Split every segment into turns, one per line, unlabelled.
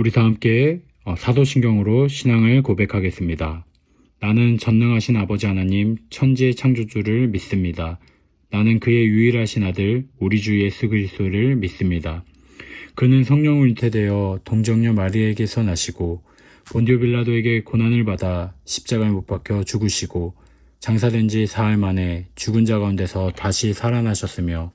우리 다 함께 사도신경으로 신앙을 고백하겠습니다. 나는 전능하신 아버지 하나님 천지의 창조주를 믿습니다. 나는 그의 유일하신 아들 우리 주 예수 그리스도를 믿습니다. 그는 성령을 잉태되어 동정녀 마리에게서 나시고 본디오 빌라도에게 고난을 받아 십자가에 못 박혀 죽으시고 장사된 지 사흘 만에 죽은 자 가운데서 다시 살아나셨으며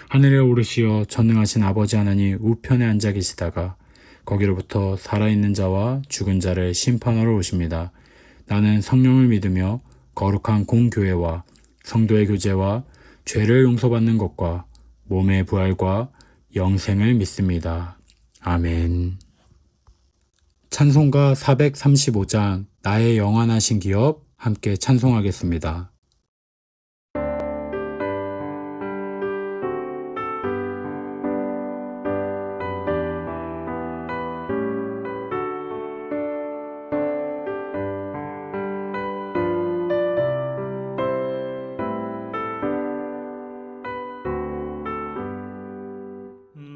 하늘에 오르시어 전능하신 아버지 하나님 우편에 앉아 계시다가 거기로부터 살아있는 자와 죽은 자를 심판하러 오십니다. 나는 성령을 믿으며 거룩한 공교회와 성도의 교제와 죄를 용서받는 것과 몸의 부활과 영생을 믿습니다. 아멘. 찬송가 435장 나의 영원하신 기업 함께 찬송하겠습니다.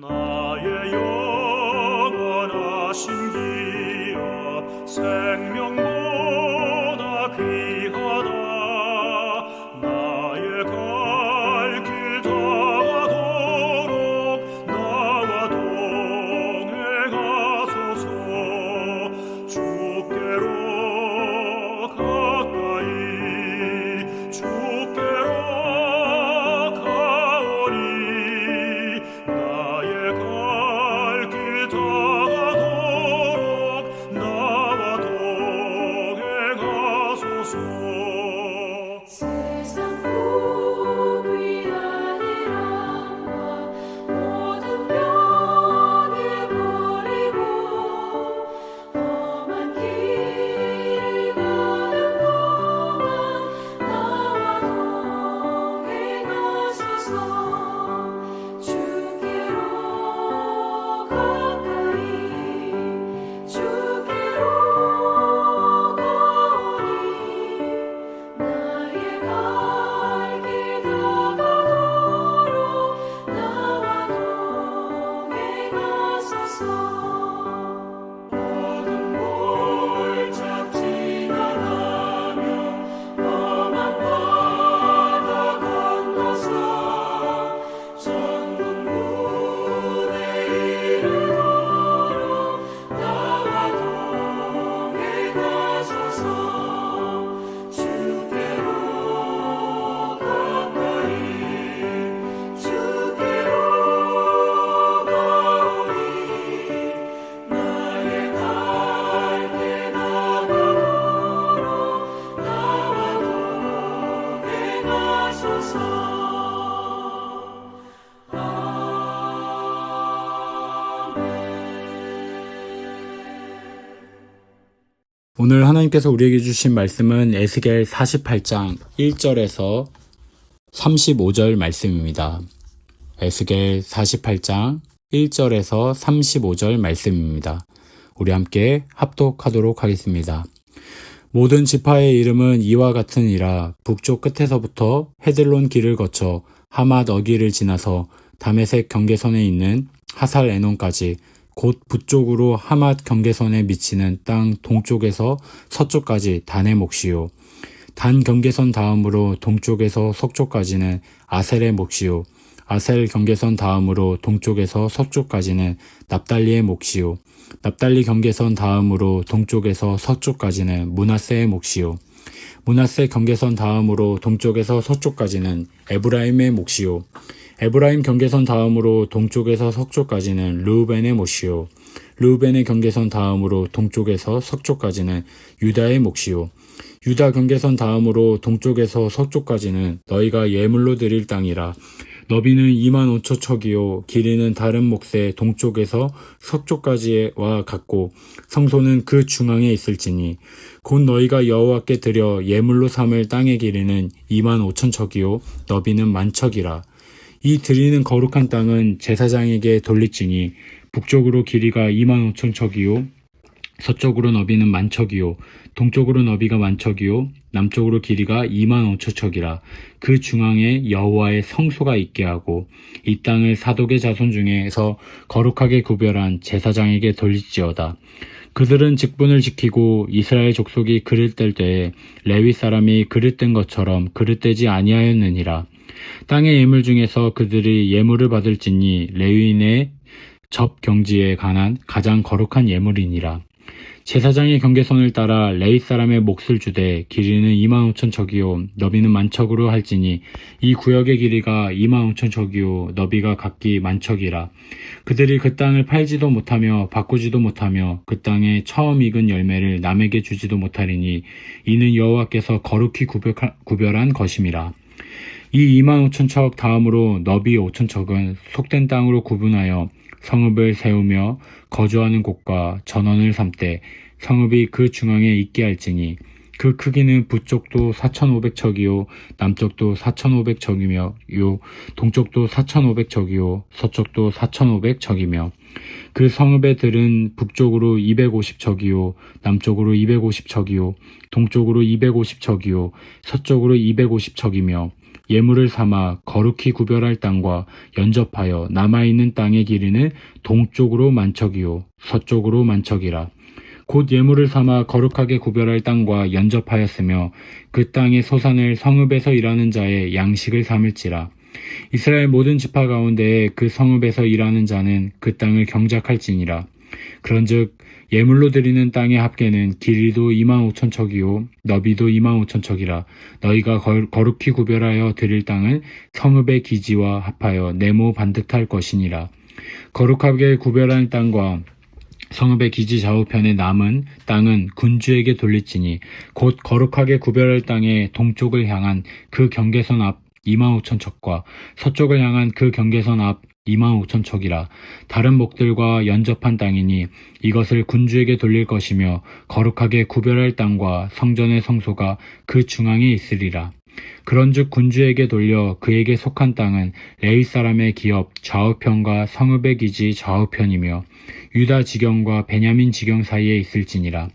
나의 영원하신 기업 생명보다 귀하다. 나의 갈 길 다가도록 나와 동행하소서. 주께로 가까이 주께로 가오니 나의 갈 길 다가도록 나와 동행하소서.
세상 복 위하니라 모든 병에 버리고 험한 길을 가는 동안 나와 동행하소서. 주께로 가까이 주께로 가오니 나의 갈 길 다가도록 나와 동행하소서. 모든 골짜기 지나가며 험한 바다 건너서 천국 문에 이르도록 나와 동행하소서. 주께로 가까이 주께로 가오니 나의 갈 길 다가도록 나와 동행하소서.
오늘 하나님께서 우리에게 주신 말씀은 에스겔 48장 1절에서 35절 말씀입니다. 에스겔 48장 1절에서 35절 말씀입니다. 우리 함께 합독하도록 하겠습니다. 모든 지파의 이름은 이와 같으니라. 북쪽 끝에서부터 헤들론 길을 거쳐 하맛 어기를 지나서 다메섹 경계선에 있는 하살 에논까지 곧 북쪽으로 하맛 경계선에 미치는 땅 동쪽에서 서쪽까지 단의 몫이요. 단 경계선 다음으로 동쪽에서 서쪽까지는 아셀의 몫이요. 아셀 경계선 다음으로 동쪽에서 서쪽까지는 납달리의 몫이요. 납달리 경계선 다음으로 동쪽에서 서쪽까지는 므낫세의 몫이요. 므낫세 경계선 다음으로 동쪽에서 서쪽까지는 에브라임의 몫이요. 에브라임 경계선 다음으로 동쪽에서 서쪽까지는 르우벤의 몫이요. 르우벤의 경계선 다음으로 동쪽에서 서쪽까지는 유다의 몫이요. 유다 경계선 다음으로 동쪽에서 서쪽까지는 너희가 예물로 드릴 땅이라. 너비는 2만 5천 척이요 길이는 다른 몫의 동쪽에서 서쪽까지와 같고 성소는 그 중앙에 있을지니 곧 너희가 여호와께 드려 예물로 삼을 땅의 길이는 2만 5천 척이요 너비는 만 척이라. 이 드리는 거룩한 땅은 제사장에게 돌릴지니 북쪽으로 길이가 2만 5천 척이요 서쪽으로 너비는 만 척이요 동쪽으로 너비가 만척이요 남쪽으로 길이가 25,000척이라. 그 중앙에 여호와의 성소가 있게 하고 이 땅을 사독의 자손 중에서 거룩하게 구별한 제사장에게 돌릴지어다. 그들은 직분을 지키고 이스라엘 족속이 그릇 뗄 때에 레위 사람이 그릇 뗀 것처럼 그릇 떼지 아니하였느니라. 땅의 예물 중에서 그들이 예물을 받을지니 레위인의 접경지에 관한 가장 거룩한 예물이니라. 제사장의 경계선을 따라 레위 사람의 몫을 주되 길이는 25,000척이요 너비는 만척으로 할지니 이 구역의 길이가 25,000척이요 너비가 각기 만척이라. 그들이 그 땅을 팔지도 못하며 바꾸지도 못하며 그 땅에 처음 익은 열매를 남에게 주지도 못하리니 이는 여호와께서 거룩히 구별한 것임이라. 이 25,000척 다음으로 너비 5,000척은 속된 땅으로 구분하여 성읍을 세우며 거주하는 곳과 전원을 삼되 성읍이 그 중앙에 있게 할지니 그 크기는 북쪽도 4,500척이요 남쪽도 4,500척이며 동쪽도 4,500척이요 서쪽도 4,500척이며 그 성읍의 들은 북쪽으로 250척이요 남쪽으로 250척이요 동쪽으로 250척이요 서쪽으로 250척이며 예물을 삼아 거룩히 구별할 땅과 연접하여 남아있는 땅의 길이는 동쪽으로 만척이요 서쪽으로 만척이라. 곧 예물을 삼아 거룩하게 구별할 땅과 연접하였으며 그 땅의 소산을 성읍에서 일하는 자의 양식을 삼을지라. 이스라엘 모든 지파 가운데에 그 성읍에서 일하는 자는 그 땅을 경작할지니라. 그런즉 예물로 드리는 땅의 합계는 길이도 25,000척이요 너비도 25,000척이라. 너희가 거룩히 구별하여 드릴 땅은 성읍의 기지와 합하여 네모 반듯할 것이니라. 거룩하게 구별한 땅과 성읍의 기지 좌우편에 남은 땅은 군주에게 돌릴지니 곧 거룩하게 구별할 땅의 동쪽을 향한 그 경계선 앞 25,000척과 서쪽을 향한 그 경계선 앞 25,000척이라. 다른 목들과 연접한 땅이니 이것을 군주에게 돌릴 것이며 거룩하게 구별할 땅과 성전의 성소가 그 중앙에 있으리라. 그런즉 군주에게 돌려 그에게 속한 땅은 레위 사람의 기업 좌우편과 성읍의 기지 좌우편이며 유다 지경과 베냐민 지경 사이에 있을지니라.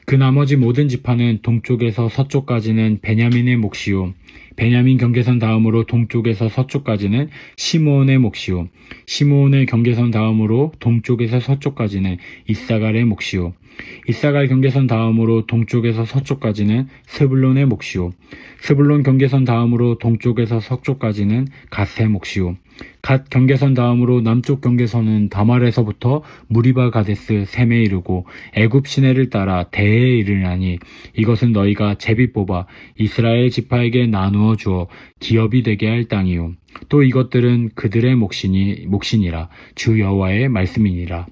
그 나머지 모든 지파는 동쪽에서 서쪽까지는 베냐민의 몫이요 베냐민 경계선 다음으로 동쪽에서 서쪽까지는 시므온의 몫이요 시므온의 경계선 다음으로 동쪽에서 서쪽까지는 이사갈의 몫이요 이사갈 경계선 다음으로 동쪽에서 서쪽까지는 스불론의 몫이요 스불론 경계선 다음으로 동쪽에서 서쪽까지는 갓의 몫이요 갓 경계선 다음으로 남쪽 경계선은 다말에서부터 무리바 가데스 셈에 이르고 애굽 시내를 따라 대에 이르나니 이것은 너희가 제비 뽑아 이스라엘 지파에게 나누어 주어 기업이 되게 할 땅이요 또 이것들은 그들의 몫이니라. 주 여호와의 말씀이니라.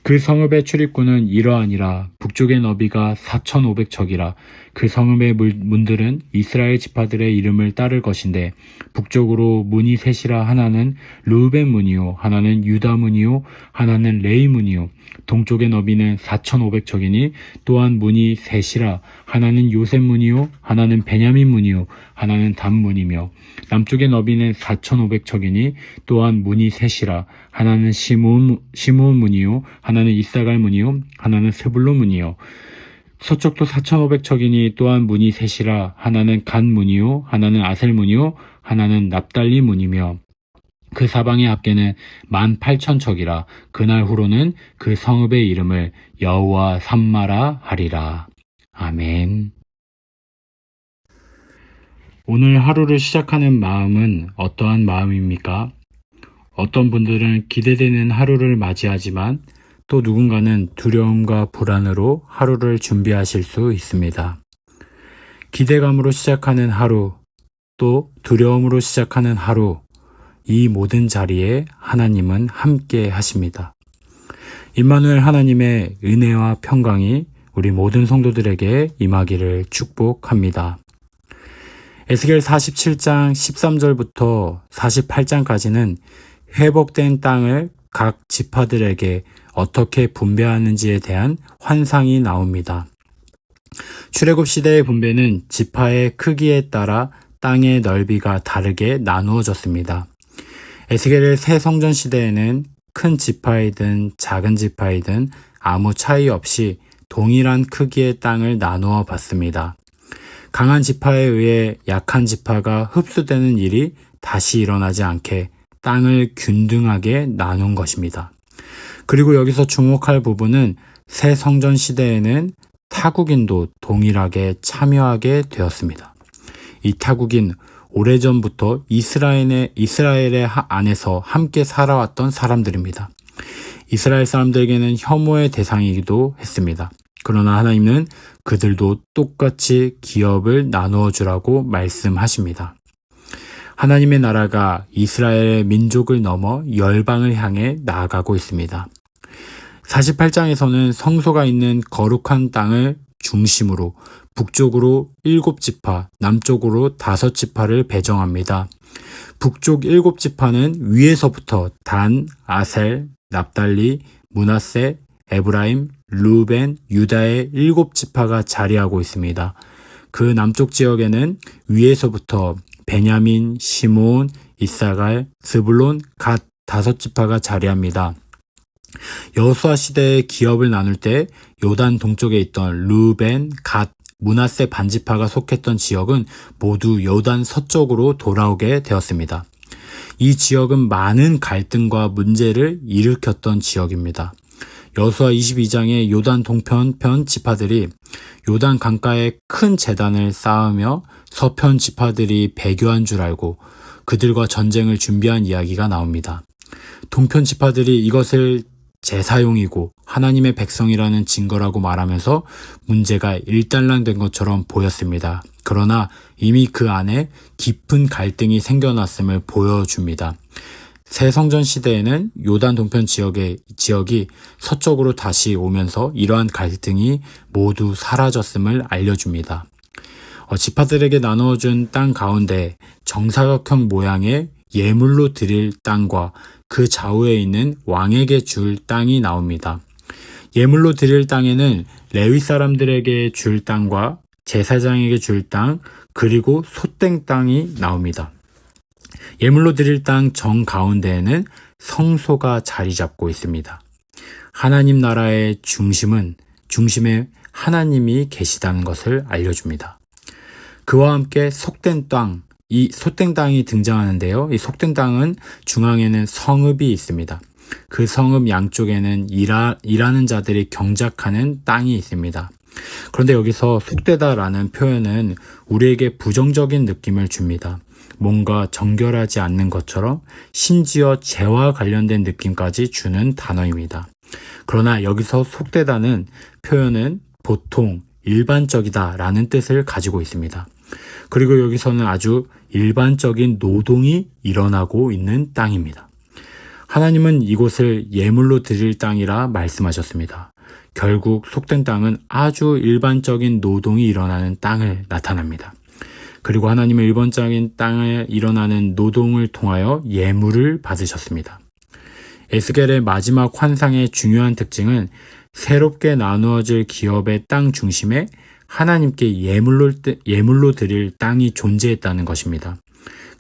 그 성읍의 출입구는 이러하니라. 북쪽의 너비가 4,500척이라. 그 성읍의 문들은 이스라엘 지파들의 이름을 따를 것인데 북쪽으로 문이 셋이라. 하나는 르우벤 문이요 하나는 유다 문이요 하나는 레위 문이요 동쪽의 너비는 4,500척이니 또한 문이 셋이라. 하나는 요셉 문이요 하나는 베냐민 문이요 하나는 단 문이며 남쪽의 너비는 4,500척이니 또한 문이 셋이라. 하나는 시므온 문이요 하나는 이사갈 문이요 하나는 스불론 문이요 서쪽도 4,500척이니 또한 문이 셋이라. 하나는 간 문이요 하나는 아셀 문이요 하나는 납달리 문이며 그 사방의 합계는 18,000척이라. 그날 후로는 그 성읍의 이름을 여호와 삼마라 하리라. 아멘. 오늘 하루를 시작하는 마음은 어떠한 마음입니까? 어떤 분들은 기대되는 하루를 맞이하지만 또 누군가는 두려움과 불안으로 하루를 준비하실 수 있습니다. 기대감으로 시작하는 하루, 또 두려움으로 시작하는 하루, 이 모든 자리에 하나님은 함께 하십니다. 임마누엘 하나님의 은혜와 평강이 우리 모든 성도들에게 임하기를 축복합니다. 에스겔 47장 13절부터 48장까지는 회복된 땅을 각 지파들에게 어떻게 분배하는지에 대한 환상이 나옵니다. 출애굽 시대의 분배는 지파의 크기에 따라 땅의 넓이가 다르게 나누어졌습니다. 에스겔의 새 성전 시대에는 큰 지파이든 작은 지파이든 아무 차이 없이 동일한 크기의 땅을 나누어 봤습니다. 강한 지파에 의해 약한 지파가 흡수되는 일이 다시 일어나지 않게 땅을 균등하게 나눈 것입니다. 그리고 여기서 주목할 부분은 새 성전 시대에는 타국인도 동일하게 참여하게 되었습니다. 이 타국인 오래전부터 이스라엘의 안에서 함께 살아왔던 사람들입니다. 이스라엘 사람들에게는 혐오의 대상이기도 했습니다. 그러나 하나님은 그들도 똑같이 기업을 나누어 주라고 말씀하십니다. 하나님의 나라가 이스라엘의 민족을 넘어 열방을 향해 나아가고 있습니다. 48장에서는 성소가 있는 거룩한 땅을 중심으로 북쪽으로 7지파, 남쪽으로 5지파를 배정합니다. 북쪽 7지파는 위에서부터 단, 아셀, 납달리, 므낫세, 에브라임, 루벤, 유다의 7지파가 자리하고 있습니다. 그 남쪽 지역에는 위에서부터 베냐민, 시므온, 이사갈, 스불론, 갓 5지파가 자리합니다. 여호수아 시대의 기업을 나눌 때 요단 동쪽에 있던 루벤, 갓, 므낫세 반지파가 속했던 지역은 모두 요단 서쪽으로 돌아오게 되었습니다. 이 지역은 많은 갈등과 문제를 일으켰던 지역입니다. 여호수아 22장의 요단 동편 지파들이 요단 강가에 큰 제단을 쌓으며 서편 지파들이 배교한 줄 알고 그들과 전쟁을 준비한 이야기가 나옵니다. 동편 지파들이 이것을 제사용이고 하나님의 백성이라는 증거라고 말하면서 문제가 일단락된 것처럼 보였습니다. 그러나 이미 그 안에 깊은 갈등이 생겨났음을 보여줍니다. 새 성전 시대에는 요단 동편 지역이 서쪽으로 다시 오면서 이러한 갈등이 모두 사라졌음을 알려줍니다. 지파들에게 나누어준 땅 가운데 정사각형 모양의 예물로 드릴 땅과 그 좌우에 있는 왕에게 줄 땅이 나옵니다. 예물로 드릴 땅에는 레위 사람들에게 줄 땅과 제사장에게 줄 땅, 그리고 소땡 땅이 나옵니다. 예물로 드릴 땅 정가운데에는 성소가 자리 잡고 있습니다. 하나님 나라의 중심에 하나님이 계시다는 것을 알려줍니다. 그와 함께 속된 땅, 이 소땡 땅이 등장하는데요. 이 속된 땅은 중앙에는 성읍이 있습니다. 그 성읍 양쪽에는 일하는 자들이 경작하는 땅이 있습니다. 그런데 여기서 속되다라는 표현은 우리에게 부정적인 느낌을 줍니다. 뭔가 정결하지 않는 것처럼 심지어 죄와 관련된 느낌까지 주는 단어입니다. 그러나 여기서 속되다는 표현은 보통 일반적이다라는 뜻을 가지고 있습니다. 그리고 여기서는 아주 일반적인 노동이 일어나고 있는 땅입니다. 하나님은 이곳을 예물로 드릴 땅이라 말씀하셨습니다. 결국 속된 땅은 아주 일반적인 노동이 일어나는 땅을 나타납니다. 그리고 하나님은 일반적인 땅에 일어나는 노동을 통하여 예물을 받으셨습니다. 에스겔의 마지막 환상의 중요한 특징은 새롭게 나누어질 기업의 땅 중심에 하나님께 예물로 드릴 땅이 존재했다는 것입니다.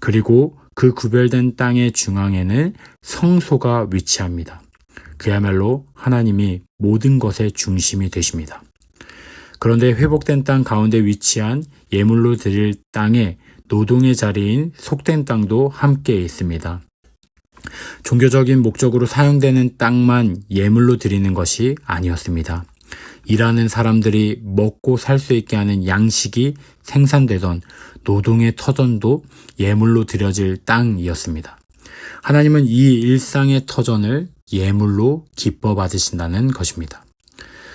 그리고 그 구별된 땅의 중앙에는 성소가 위치합니다. 그야말로 하나님이 모든 것의 중심이 되십니다. 그런데 회복된 땅 가운데 위치한 예물로 드릴 땅에 노동의 자리인 속된 땅도 함께 있습니다. 종교적인 목적으로 사용되는 땅만 예물로 드리는 것이 아니었습니다. 일하는 사람들이 먹고 살 수 있게 하는 양식이 생산되던 노동의 터전도 예물로 드려질 땅이었습니다. 하나님은 이 일상의 터전을 예물로 기뻐 받으신다는 것입니다.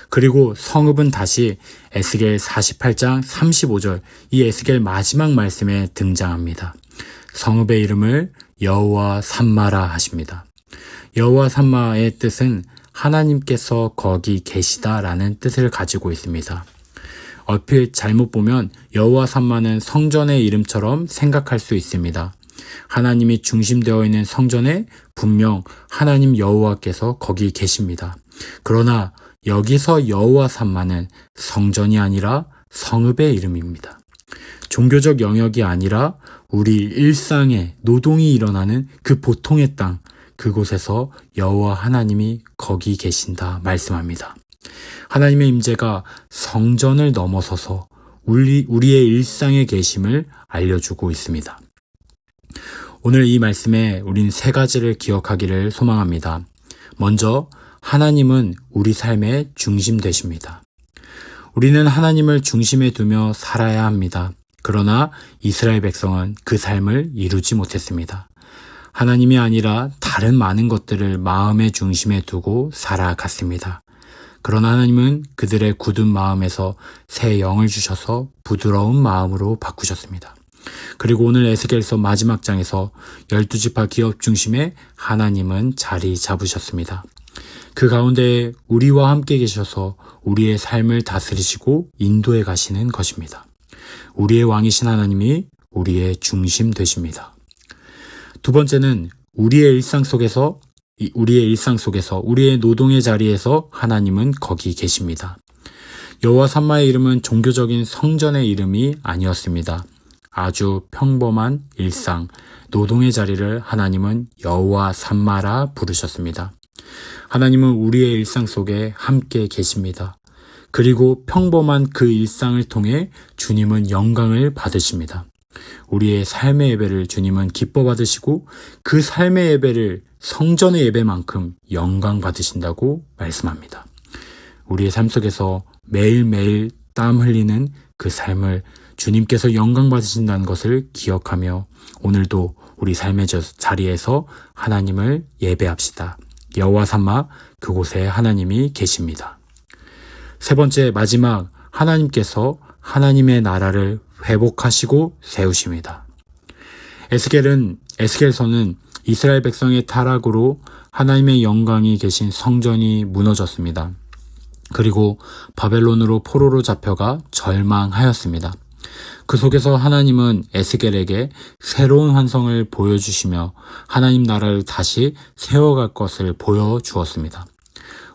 그리고 성읍은 다시 에스겔 48장 35절 이 에스겔 마지막 말씀에 등장합니다. 성읍의 이름을 여호와 삼마라 하십니다. 여호와 삼마의 뜻은 하나님께서 거기 계시다라는 뜻을 가지고 있습니다. 얼핏 잘못 보면 여호와 삼마는 성전의 이름처럼 생각할 수 있습니다. 하나님이 중심되어 있는 성전에 분명 하나님 여호와께서 거기 계십니다. 그러나 여기서 여호와 삼마는 성전이 아니라 성읍의 이름입니다. 종교적 영역이 아니라 우리 일상의 노동이 일어나는 그 보통의 땅, 그곳에서 여호와 하나님이 거기 계신다 말씀합니다. 하나님의 임재가 성전을 넘어서서 우리의 일상에 계심을 알려주고 있습니다. 오늘 이 말씀에 우린 세 가지를 기억하기를 소망합니다. 먼저, 하나님은 우리 삶의 중심 되십니다. 우리는 하나님을 중심에 두며 살아야 합니다. 그러나 이스라엘 백성은 그 삶을 이루지 못했습니다. 하나님이 아니라 다른 많은 것들을 마음의 중심에 두고 살아갔습니다. 그러나 하나님은 그들의 굳은 마음에서 새 영을 주셔서 부드러운 마음으로 바꾸셨습니다. 그리고 오늘 에스겔서 마지막 장에서 12지파 기업 중심에 하나님은 자리 잡으셨습니다. 그 가운데 우리와 함께 계셔서 우리의 삶을 다스리시고 인도해 가시는 것입니다. 우리의 왕이신 하나님이 우리의 중심 되십니다. 두 번째는 우리의 일상 속에서 우리의 노동의 자리에서 하나님은 거기 계십니다. 여호와 삼마의 이름은 종교적인 성전의 이름이 아니었습니다. 아주 평범한 일상, 노동의 자리를 하나님은 여호와 삼마라 부르셨습니다. 하나님은 우리의 일상 속에 함께 계십니다. 그리고 평범한 그 일상을 통해 주님은 영광을 받으십니다. 우리의 삶의 예배를 주님은 기뻐 받으시고 그 삶의 예배를 성전의 예배만큼 영광 받으신다고 말씀합니다. 우리의 삶 속에서 매일매일 땀 흘리는 그 삶을 주님께서 영광 받으신다는 것을 기억하며 오늘도 우리 삶의 자리에서 하나님을 예배합시다. 여호와 삼마, 그곳에 하나님이 계십니다. 세 번째, 마지막, 하나님께서 하나님의 나라를 회복하시고 세우십니다. 에스겔서는 이스라엘 백성의 타락으로 하나님의 영광이 계신 성전이 무너졌습니다. 그리고 바벨론으로 포로로 잡혀가 절망하였습니다. 그 속에서 하나님은 에스겔에게 새로운 환상을 보여주시며 하나님 나라를 다시 세워갈 것을 보여주었습니다.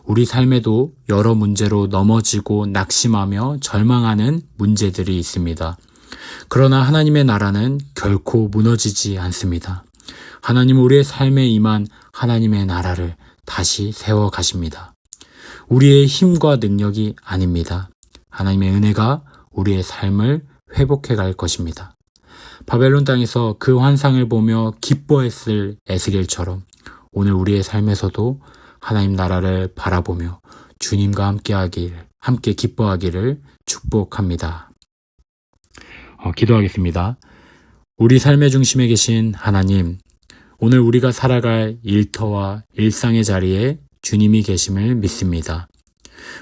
우리 삶에도 여러 문제로 넘어지고 낙심하며 절망하는 문제들이 있습니다. 그러나 하나님의 나라는 결코 무너지지 않습니다. 하나님은 우리의 삶에 임한 하나님의 나라를 다시 세워 가십니다. 우리의 힘과 능력이 아닙니다. 하나님의 은혜가 우리의 삶을 회복해 갈 것입니다. 바벨론 땅에서 그 환상을 보며 기뻐했을 에스겔처럼 오늘 우리의 삶에서도 하나님 나라를 바라보며 주님과 함께 기뻐하기를 축복합니다. 기도하겠습니다. 우리 삶의 중심에 계신 하나님, 오늘 우리가 살아갈 일터와 일상의 자리에 주님이 계심을 믿습니다.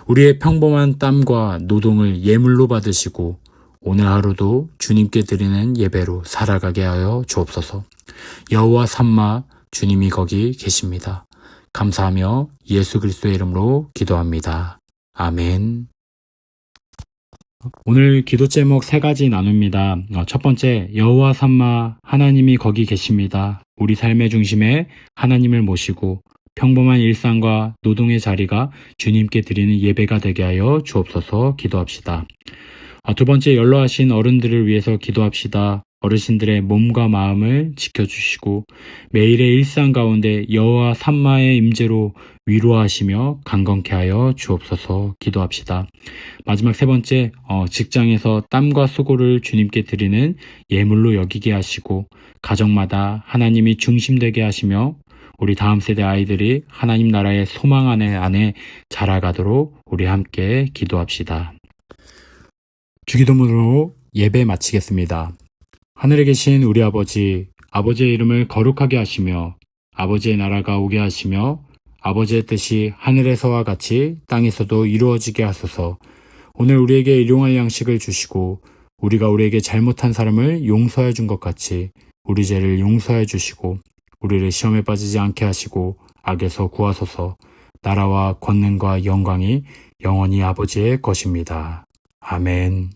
우리의 평범한 땀과 노동을 예물로 받으시고 오늘 하루도 주님께 드리는 예배로 살아가게 하여 주옵소서. 여호와 삼마, 주님이 거기 계십니다. 감사하며 예수 그리스도의 이름으로 기도합니다. 아멘. 오늘 기도 제목 세 가지 나눕니다. 첫 번째, 여호와 삼마, 하나님이 거기 계십니다. 우리 삶의 중심에 하나님을 모시고 평범한 일상과 노동의 자리가 주님께 드리는 예배가 되게 하여 주옵소서. 기도합시다. 두 번째, 연로하신 어른들을 위해서 기도합시다. 어르신들의 몸과 마음을 지켜주시고 매일의 일상 가운데 여호와 삼마의 임재로 위로하시며 강건케 하여 주옵소서. 기도합시다. 마지막 세 번째, 직장에서 땀과 수고를 주님께 드리는 예물로 여기게 하시고 가정마다 하나님이 중심되게 하시며 우리 다음 세대 아이들이 하나님 나라의 소망 안에 자라가도록 우리 함께 기도합시다. 주기도문으로 예배 마치겠습니다. 하늘에 계신 우리 아버지의 이름을 거룩하게 하시며 아버지의 나라가 오게 하시며 아버지의 뜻이 하늘에서와 같이 땅에서도 이루어지게 하소서. 오늘 우리에게 일용할 양식을 주시고 우리가 우리에게 잘못한 사람을 용서해 준 것 같이 우리 죄를 용서해 주시고 우리를 시험에 빠지지 않게 하시고 악에서 구하소서. 나라와 권능과 영광이 영원히 아버지의 것입니다. 아멘.